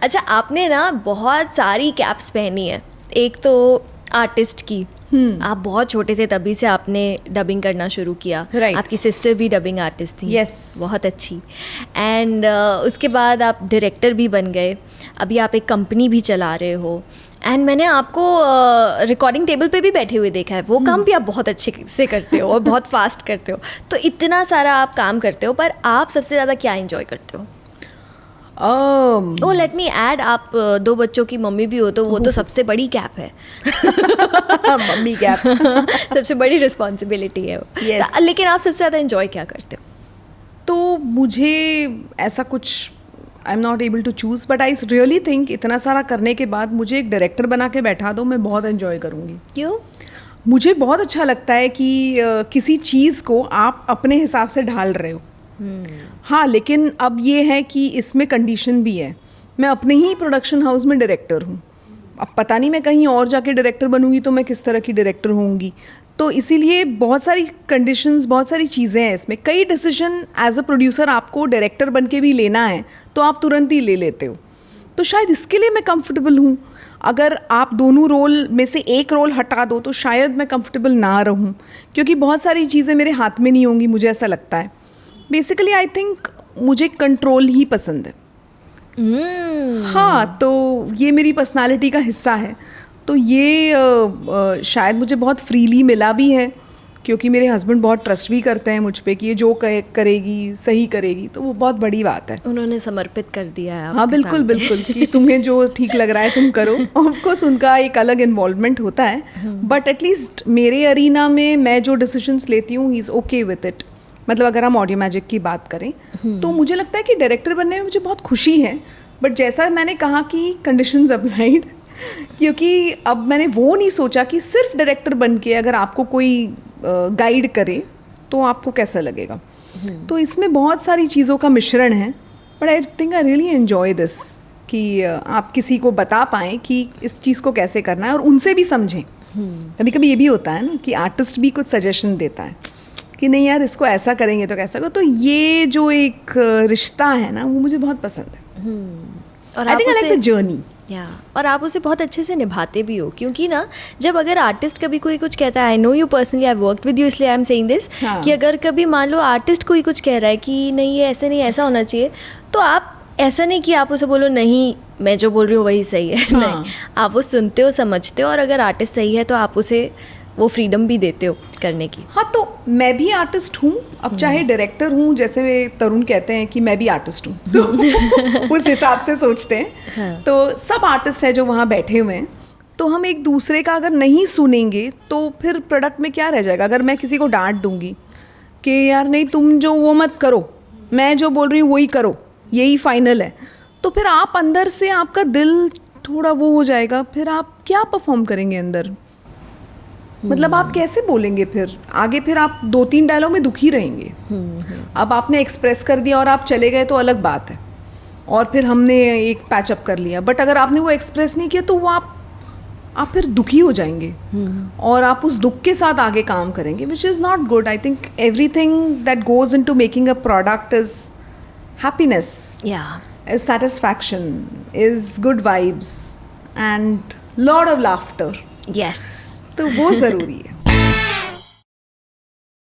अच्छा, आपने ना बहुत सारी कैप्स पहनी है। एक तो आर्टिस्ट की, आप बहुत छोटे थे तभी से आपने डबिंग करना शुरू किया। Right. आपकी सिस्टर भी डबिंग आर्टिस्ट थी। Yes. बहुत अच्छी। एंड उसके बाद आप डायरेक्टर भी बन गए, अभी आप एक कंपनी भी चला रहे हो। एंड मैंने आपको रिकॉर्डिंग टेबल पे भी बैठे हुए देखा है। वो काम भी आप बहुत अच्छे से करते हो और बहुत फास्ट करते हो। तो इतना सारा आप काम करते हो, पर आप सबसे ज़्यादा क्या एंजॉय करते हो? लेट मी ऐड, आप 2 बच्चों की मम्मी भी हो, तो वो तो सबसे बड़ी कैप है। मम्मी कैप सबसे बड़ी रिस्पॉन्सिबिलिटी है वो। Yes. लेकिन आप सबसे ज़्यादा एंजॉय क्या करते हो? तो मुझे ऐसा कुछ I am not able to choose, but I really think इतना सारा करने के बाद मुझे एक डायरेक्टर बना के बैठा दो, मैं बहुत एंजॉय करूँगी। क्यों? मुझे बहुत अच्छा लगता है कि किसी चीज़ को आप अपने हिसाब से ढाल रहे हो। हाँ, लेकिन अब ये है कि इसमें कंडीशन भी है। मैं अपने ही प्रोडक्शन हाउस में डायरेक्टर हूँ। अब पता नहीं मैं कहीं और जाके डायरेक्टर बनूंगी तो मैं किस तरह की डायरेक्टर होंगी। तो इसीलिए बहुत सारी कंडीशंस, बहुत सारी चीज़ें हैं इसमें। कई डिसीजन एज अ प्रोड्यूसर आपको डायरेक्टर बन के भी लेना है तो आप तुरंत ही ले लेते हो। तो शायद इसके लिए मैं कंफर्टेबल हूँ। अगर आप दोनों रोल में से एक रोल हटा दो तो शायद मैं कंफर्टेबल ना रहूँ, क्योंकि बहुत सारी चीज़ें मेरे हाथ में नहीं होंगी, मुझे ऐसा लगता है। बेसिकली आई थिंक मुझे कंट्रोल ही पसंद है। हाँ, तो ये मेरी पर्सनालिटी का हिस्सा है। तो ये शायद मुझे बहुत फ्रीली मिला भी है, क्योंकि मेरे हस्बैंड बहुत ट्रस्ट भी करते हैं मुझ पे कि ये जो करेगी सही करेगी, तो वो बहुत बड़ी बात है। उन्होंने समर्पित कर दिया है। हाँ, बिल्कुल बिल्कुल, कि तुम्हें जो ठीक लग रहा है तुम करो। ऑफ कोर्स उनका एक अलग इन्वॉल्वमेंट होता है, बट एटलीस्ट मेरे अरीना में मैं जो डिसीजंस लेती हूँ, he is okay with it. मतलब अगर हम ऑडियो मैजिक की बात करें तो मुझे लगता है कि डायरेक्टर बनने में मुझे बहुत खुशी है, बट जैसा मैंने कहा कि कंडीशंस अप्लाइड, क्योंकि अब मैंने वो नहीं सोचा कि सिर्फ डायरेक्टर बन के अगर आपको कोई गाइड करे तो आपको कैसा लगेगा। तो इसमें बहुत सारी चीज़ों का मिश्रण है, but I think I really enjoy this, कि आप किसी को बता पाएँ कि इस चीज़ को कैसे करना है और उनसे भी समझें। कभी कभी ये भी होता है ना कि आर्टिस्ट भी कुछ सजेशन देता है कि नहीं यार, इसको ऐसा करेंगे तो कैसा करो। तो ये जो एक रिश्ता है ना, वो मुझे बहुत पसंद है। और I think I like the journey. और आप उसे बहुत अच्छे से निभाते भी हो, क्योंकि ना जब अगर आर्टिस्ट कभी कोई कुछ कहता है, I know you personally, I worked with you, इसलिए आई एम सेइंग दिस, कि अगर कभी मान लो आर्टिस्ट कोई कुछ कह रहा है कि नहीं ये ऐसे नहीं, ऐसा होना चाहिए, तो आप ऐसा नहीं कि आप उसे बोलो नहीं मैं जो बोल रही हूँ वही सही है। नहीं, आप वो सुनते हो, समझते हो, और अगर आर्टिस्ट सही है तो आप उसे वो फ्रीडम भी देते हो करने की। हाँ, तो मैं भी आर्टिस्ट हूँ, अब चाहे डायरेक्टर हूँ, जैसे तरुण कहते हैं कि मैं भी आर्टिस्ट हूँ, तो उस हिसाब से सोचते हैं। हाँ। तो सब आर्टिस्ट है जो वहाँ बैठे हुए हैं, तो हम एक दूसरे का अगर नहीं सुनेंगे तो फिर प्रोडक्ट में क्या रह जाएगा। अगर मैं किसी को डांट दूंगी कि यार नहीं तुम जो वो मत करो, मैं जो बोल रही हूँ वही करो, यही फाइनल है, तो फिर आप अंदर से आपका दिल थोड़ा वो हो जाएगा, फिर आप क्या परफॉर्म करेंगे अंदर। मतलब आप कैसे बोलेंगे फिर आगे, फिर आप 2-3 डायलॉग में दुखी रहेंगे। अब आपने एक्सप्रेस कर दिया और आप चले गए तो अलग बात है, और फिर हमने एक पैचअप कर लिया, बट अगर आपने वो एक्सप्रेस नहीं किया तो वो आप फिर दुखी हो जाएंगे और आप उस दुख के साथ आगे काम करेंगे, which is not good. I think everything that goes into making a product is happiness, is satisfaction, is good vibes and lot of laughter. Yes, तो वो ज़रूरी है।